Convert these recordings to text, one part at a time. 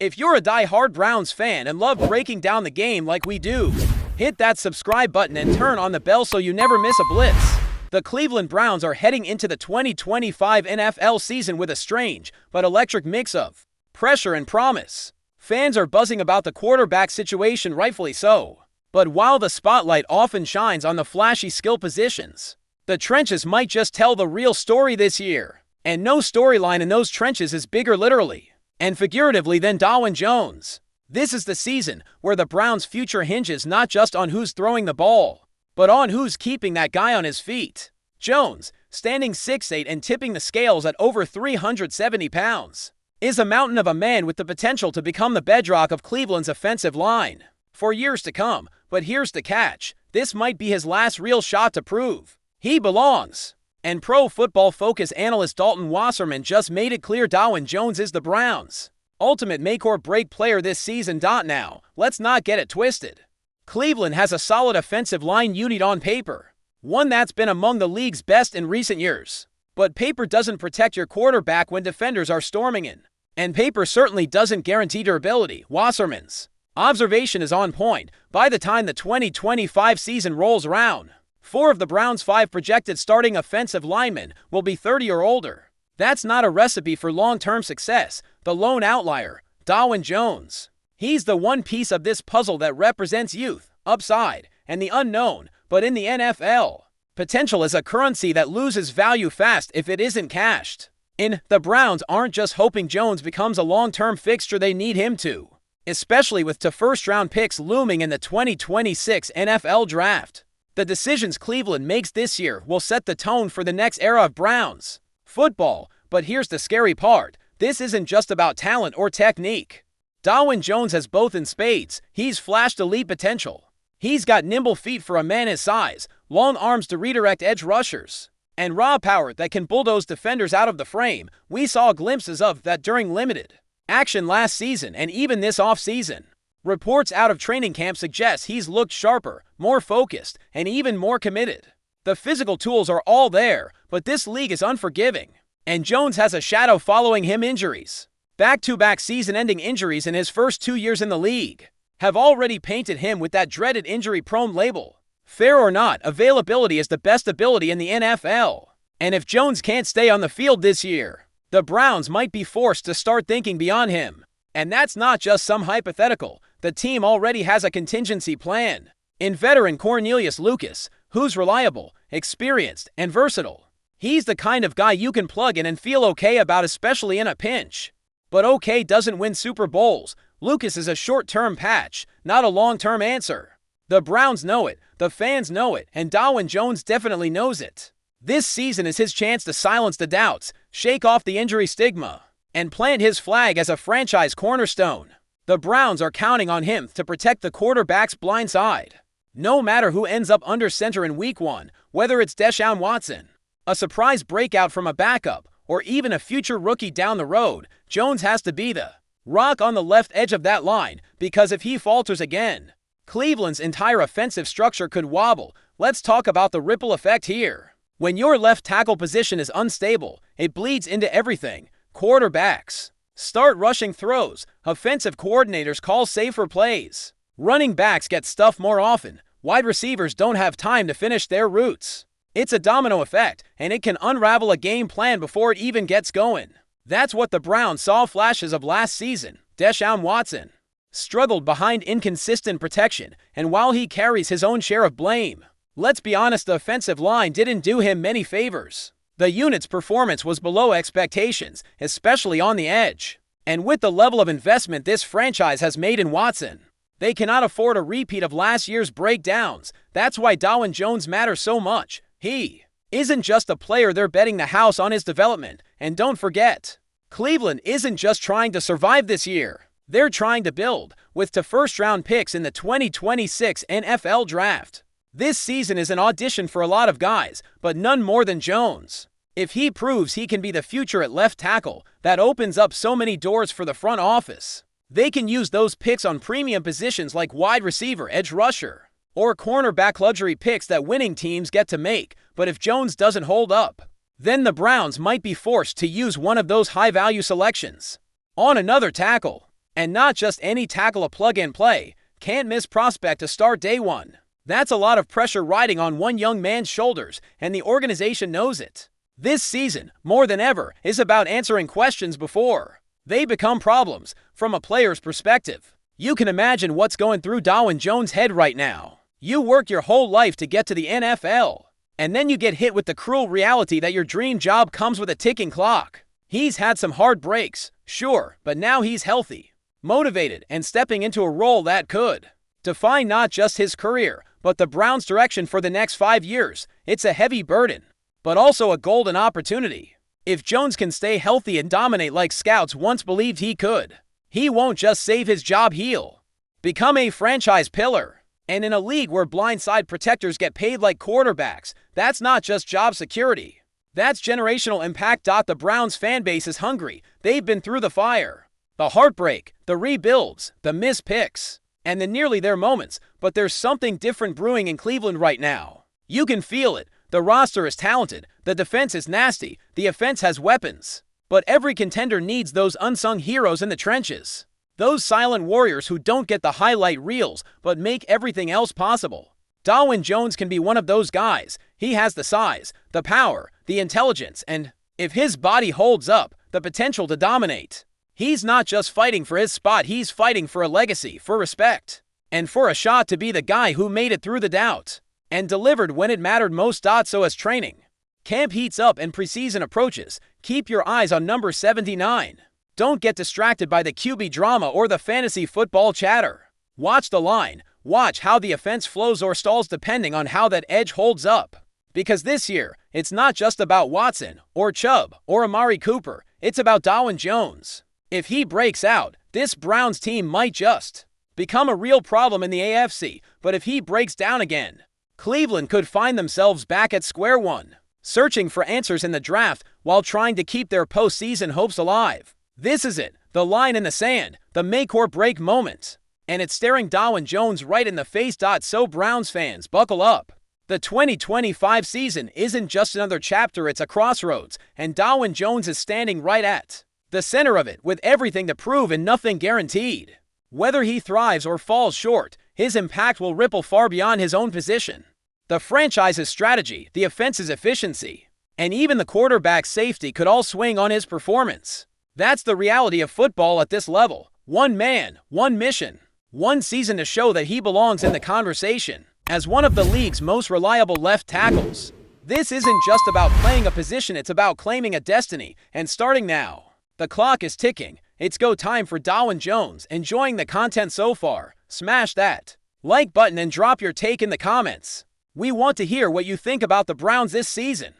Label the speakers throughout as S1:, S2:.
S1: If you're a die-hard Browns fan and love breaking down the game like we do, hit that subscribe button and turn on the bell so you never miss a blitz. The Cleveland Browns are heading into the 2025 NFL season with a strange but electric mix of pressure and promise. Fans are buzzing about the quarterback situation, rightfully so. But while the spotlight often shines on the flashy skill positions, the trenches might just tell the real story this year. And no storyline in those trenches is bigger literally and figuratively than Dawg Jones. This is the season where the Browns' future hinges not just on who's throwing the ball, but on who's keeping that guy on his feet. Jones, standing 6'8" and tipping the scales at over 370 pounds, is a mountain of a man with the potential to become the bedrock of Cleveland's offensive line for years to come. But here's the catch: this might be his last real shot to prove he belongs. And Pro Football Focus analyst Dalton Wasserman just made it clear Dawg Jones is the Browns' ultimate make-or-break player this season. Now, let's not get it twisted. Cleveland has a solid offensive line unit on paper, one that's been among the league's best in recent years. But paper doesn't protect your quarterback when defenders are storming in. And paper certainly doesn't guarantee durability. Wasserman's observation is on point. By the time the 2025 season rolls around, 4 of the Browns' 5 projected starting offensive linemen will be 30 or older. That's not a recipe for long-term success. The lone outlier, Dawg Jones. He's the one piece of this puzzle that represents youth, upside, and the unknown. But in the NFL, potential is a currency that loses value fast if it isn't cashed. The Browns aren't just hoping Jones becomes a long-term fixture, they need him to. Especially with 2 first-round picks looming in the 2026 NFL Draft. The decisions Cleveland makes this year will set the tone for the next era of Browns football. But here's the scary part: this isn't just about talent or technique. Dawg Jones has both in spades. He's flashed elite potential. He's got nimble feet for a man his size, long arms to redirect edge rushers, and raw power that can bulldoze defenders out of the frame. We saw glimpses of that during limited action last season and even this offseason. Reports out of training camp suggest he's looked sharper, more focused, and even more committed. The physical tools are all there, but this league is unforgiving. And Jones has a shadow following him: injuries. Back-to-back season-ending injuries in his first 2 years in the league have already painted him with that dreaded injury-prone label. Fair or not, availability is the best ability in the NFL. And if Jones can't stay on the field this year, the Browns might be forced to start thinking beyond him. And that's not just some hypothetical. The team already has a contingency plan in veteran Cornelius Lucas, who's reliable, experienced, and versatile. He's the kind of guy you can plug in and feel okay about, especially in a pinch. But okay doesn't win Super Bowls. Lucas is a short-term patch, not a long-term answer. The Browns know it, the fans know it, and Dawg Jones definitely knows it. This season is his chance to silence the doubts, shake off the injury stigma, and plant his flag as a franchise cornerstone. The Browns are counting on him to protect the quarterback's blind side. No matter who ends up under center in Week 1, whether it's Deshaun Watson, a surprise breakout from a backup, or even a future rookie down the road, Jones has to be the rock on the left edge of that line, because if he falters again, Cleveland's entire offensive structure could wobble. Let's talk about the ripple effect here. When your left tackle position is unstable, it bleeds into everything. Quarterbacks start rushing throws, offensive coordinators call safer plays, running backs get stuffed more often, wide receivers don't have time to finish their routes. It's a domino effect, and it can unravel a game plan before it even gets going. That's what the Browns saw flashes of last season. Deshaun Watson struggled behind inconsistent protection, and while he carries his own share of blame, let's be honest, the offensive line didn't do him many favors. The unit's performance was below expectations, especially on the edge. And with the level of investment this franchise has made in Watson, they cannot afford a repeat of last year's breakdowns. That's why Dawg Jones matters so much. He isn't just a player, they're betting the house on his development. And don't forget, Cleveland isn't just trying to survive this year. They're trying to build, with 2 first-round picks in the 2026 NFL Draft. This season is an audition for a lot of guys, but none more than Jones. If he proves he can be the future at left tackle, that opens up so many doors for the front office. They can use those picks on premium positions like wide receiver, edge rusher, or cornerback, luxury picks that winning teams get to make. But if Jones doesn't hold up, then the Browns might be forced to use one of those high-value selections on another tackle. And not just any tackle, a plug-and-play, can't-miss prospect to start day one. That's a lot of pressure riding on one young man's shoulders, and the organization knows it. This season, more than ever, is about answering questions before they become problems from a player's perspective. You can imagine what's going through Dawg Pound's head right now. You work your whole life to get to the NFL, and then you get hit with the cruel reality that your dream job comes with a ticking clock. He's had some hard breaks, sure, but now he's healthy, motivated, and stepping into a role that could define not just his career, but the Browns' direction for the next 5 years. It's a heavy burden, but also a golden opportunity. If Jones can stay healthy and dominate like scouts once believed he could, he won't just save his job, he'll become a franchise pillar. And in a league where blindside protectors get paid like quarterbacks, that's not just job security. That's generational impact. The Browns fan base is hungry. They've been through the fire, the heartbreak, the rebuilds, the missed picks, and the nearly there moments. But there's something different brewing in Cleveland right now. You can feel it. The roster is talented, the defense is nasty, the offense has weapons. But every contender needs those unsung heroes in the trenches. Those silent warriors who don't get the highlight reels, but make everything else possible. Dawg Pound can be one of those guys. He has the size, the power, the intelligence, and, if his body holds up, the potential to dominate. He's not just fighting for his spot, he's fighting for a legacy, for respect, and for a shot to be the guy who made it through the doubt and delivered when it mattered most. So as training camp heats up and preseason approaches, keep your eyes on number 79. Don't get distracted by the QB drama or the fantasy football chatter. Watch the line. Watch how the offense flows or stalls depending on how that edge holds up. Because this year, it's not just about Watson or Chubb or Amari Cooper. It's about Dawg Pound. If he breaks out, this Browns team might just become a real problem in the AFC. But if he breaks down again, Cleveland could find themselves back at square one, searching for answers in the draft while trying to keep their postseason hopes alive. This is it, the line in the sand, the make or break moment. And it's staring Dawg Pound right in the face. So Browns fans, buckle up. The 2025 season isn't just another chapter, it's a crossroads, and Dawg Pound is standing right at the center of it with everything to prove and nothing guaranteed. Whether he thrives or falls short, his impact will ripple far beyond his own position. The franchise's strategy, the offense's efficiency, and even the quarterback's safety could all swing on his performance. That's the reality of football at this level. One man, one mission, one season to show that he belongs in the conversation as one of the league's most reliable left tackles. This isn't just about playing a position, it's about claiming a destiny, and starting now. The clock is ticking. It's go time for Dawg Pound. Enjoying the content so far? Smash that like button and drop your take in the comments. We want to hear what you think about the Browns this season.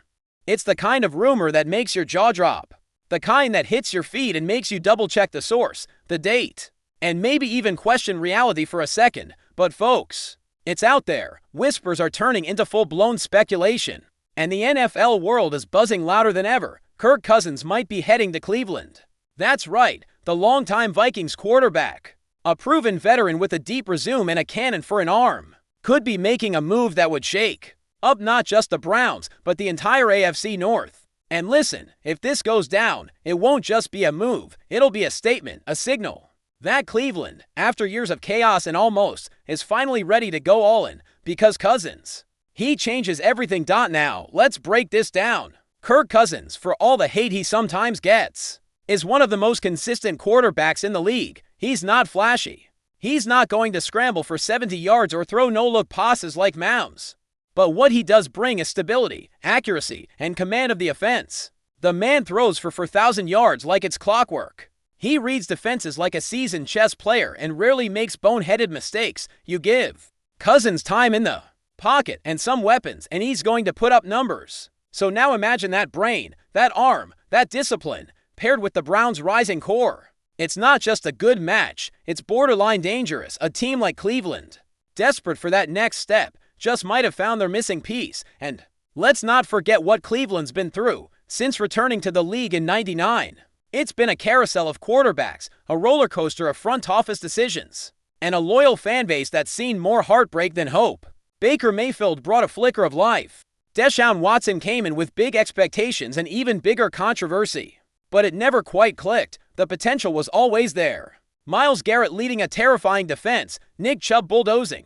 S1: It's the kind of rumor that makes your jaw drop. The kind that hits your feed and makes you double-check the source, the date, and maybe even question reality for a second. But folks, it's out there. Whispers are turning into full-blown speculation, and the NFL world is buzzing louder than ever. Kirk Cousins might be heading to Cleveland. That's right, the longtime Vikings quarterback, a proven veteran with a deep resume and a cannon for an arm, could be making a move that would shake up not just the Browns, but the entire AFC North. And listen, if this goes down, it won't just be a move, it'll be a statement, a signal that Cleveland, after years of chaos and almost, is finally ready to go all in, because Cousins, he changes everything. Now, let's break this down. Kirk Cousins, for all the hate he sometimes gets, is one of the most consistent quarterbacks in the league. He's not flashy. He's not going to scramble for 70 yards or throw no-look passes like Mounds. But what he does bring is stability, accuracy, and command of the offense. The man throws for 4,000 yards like it's clockwork. He reads defenses like a seasoned chess player and rarely makes boneheaded mistakes. You give Cousins time in the pocket and some weapons, and he's going to put up numbers. So now imagine that brain, that arm, that discipline, paired with the Browns' rising core. It's not just a good match, it's borderline dangerous. A team like Cleveland, desperate for that next step, just might have found their missing piece. And let's not forget what Cleveland's been through since returning to the league in '99. It's been a carousel of quarterbacks, a roller coaster of front office decisions, and a loyal fan base that's seen more heartbreak than hope. Baker Mayfield brought a flicker of life. Deshaun Watson came in with big expectations and even bigger controversy. But it never quite clicked. The potential was always there. Myles Garrett leading a terrifying defense, Nick Chubb bulldozing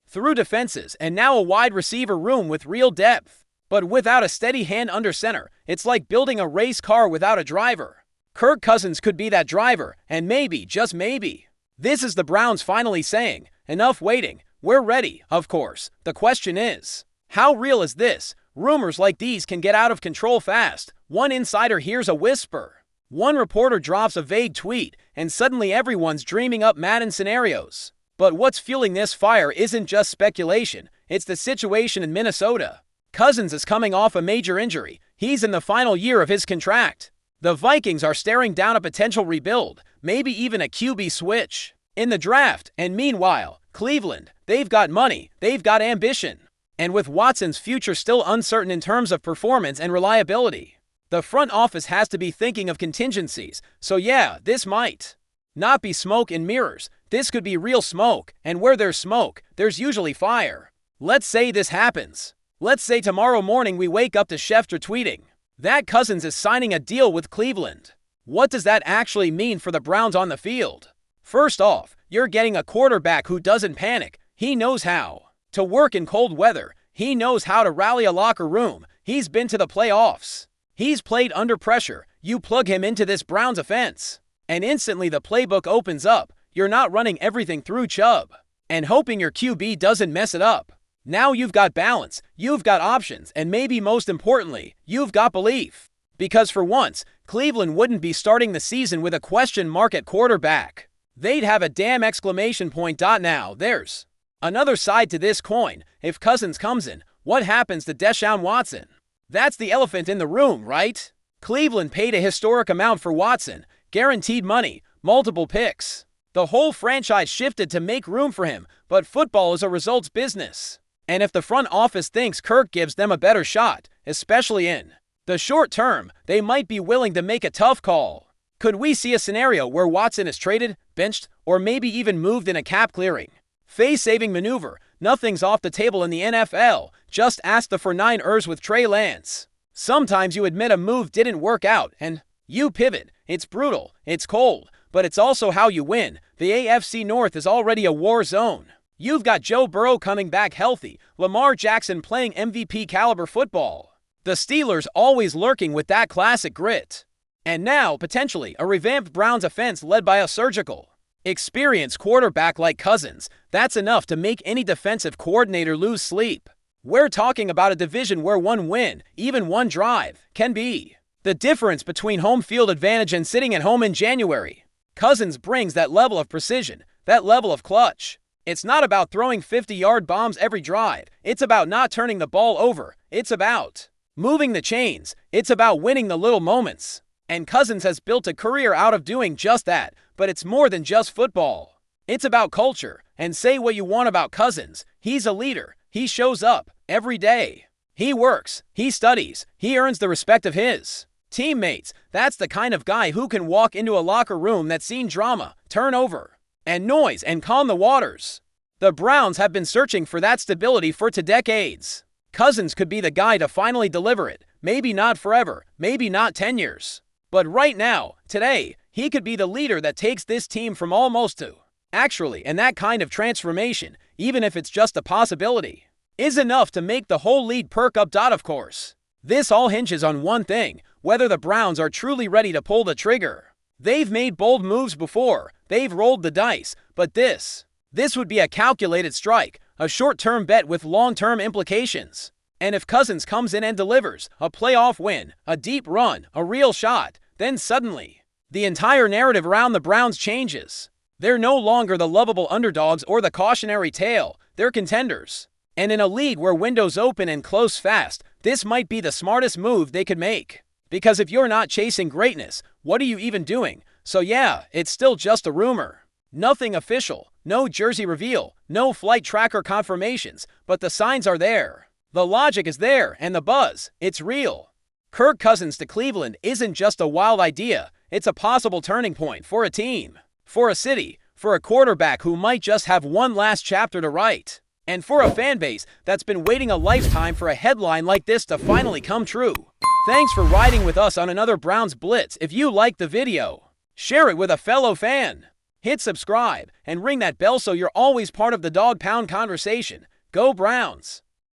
S1: through defenses, and now a wide receiver room with real depth. But without a steady hand under center, it's like building a race car without a driver. Kirk Cousins could be that driver, and maybe, just maybe, this is the Browns finally saying, enough waiting, we're ready, of course. The question is, how real is this? Rumors like these can get out of control fast. One insider hears a whisper. One reporter drops a vague tweet, and suddenly everyone's dreaming up Madden scenarios. But what's fueling this fire isn't just speculation, it's the situation in Minnesota. Cousins is coming off a major injury. He's in the final year of his contract. The Vikings are staring down a potential rebuild, maybe even a QB switch in the draft. And meanwhile, Cleveland, they've got money, they've got ambition. And with Watson's future still uncertain in terms of performance and reliability, the front office has to be thinking of contingencies. So yeah, this might not be smoke and mirrors. This could be real smoke, and where there's smoke, there's usually fire. Let's say this happens. Let's say tomorrow morning we wake up to Schefter tweeting that Cousins is signing a deal with Cleveland. What does that actually mean for the Browns on the field? First off, you're getting a quarterback who doesn't panic. He knows how to work in cold weather. He knows how to rally a locker room. He's been to the playoffs. He's played under pressure. You plug him into this Browns offense, and instantly the playbook opens up. You're not running everything through Chubb and hoping your QB doesn't mess it up. Now you've got balance, you've got options, and maybe most importantly, you've got belief. Because for once, Cleveland wouldn't be starting the season with a question mark at quarterback. They'd have a damn exclamation point. Now, there's another side to this coin. If Cousins comes in, what happens to Deshaun Watson? That's the elephant in the room, right? Cleveland paid a historic amount for Watson, guaranteed money, multiple picks. The whole franchise shifted to make room for him, but football is a results business. And if the front office thinks Kirk gives them a better shot, especially in the short term, they might be willing to make a tough call. Could we see a scenario where Watson is traded, benched, or maybe even moved in a cap-clearing, face-saving maneuver? Nothing's off the table in the NFL. Just ask the 49ers with Trey Lance. Sometimes you admit a move didn't work out, and you pivot. It's brutal, it's cold, but it's also how you win. The AFC North is already a war zone. You've got Joe Burrow coming back healthy, Lamar Jackson playing MVP-caliber football, the Steelers always lurking with that classic grit, and now, potentially, a revamped Browns offense led by a surgical, experienced quarterback like Cousins. That's enough to make any defensive coordinator lose sleep. We're talking about a division where one win, even one drive, can be the difference between home field advantage and sitting at home in January. Cousins brings that level of precision, that level of clutch. It's not about throwing 50-yard bombs every drive. It's about not turning the ball over. It's about moving the chains. It's about winning the little moments. And Cousins has built a career out of doing just that. But it's more than just football. It's about culture. And say what you want about Cousins, he's a leader. He shows up every day. He works. He studies. He earns the respect of his teammates. That's the kind of guy who can walk into a locker room that's seen drama, turnover, and noise and calm the waters. The Browns have been searching for that stability for decades. Cousins could be the guy to finally deliver it. Maybe not forever, maybe not 10 years. But right now, today, he could be the leader that takes this team from almost to actually, and that kind of transformation, even if it's just a possibility, is enough to make the whole league perk up. Of course, this all hinges on one thing: whether the Browns are truly ready to pull the trigger. They've made bold moves before. They've rolled the dice. But this would be a calculated strike, a short-term bet with long-term implications. And if Cousins comes in and delivers a playoff win, a deep run, a real shot, then suddenly the entire narrative around the Browns changes. They're no longer the lovable underdogs or the cautionary tale. They're contenders. And in a league where windows open and close fast, this might be the smartest move they could make. Because if you're not chasing greatness, what are you even doing? So yeah, it's still just a rumor. Nothing official, no jersey reveal, no flight tracker confirmations, but the signs are there. The logic is there, and the buzz, it's real. Kirk Cousins to Cleveland isn't just a wild idea. It's a possible turning point for a team, for a city, for a quarterback who might just have one last chapter to write, and for a fan base that's been waiting a lifetime for a headline like this to finally come true. Thanks for riding with us on another Browns Blitz. If you liked the video, share it with a fellow fan. Hit subscribe and ring that bell so you're always part of the Dawg Pound conversation. Go Browns!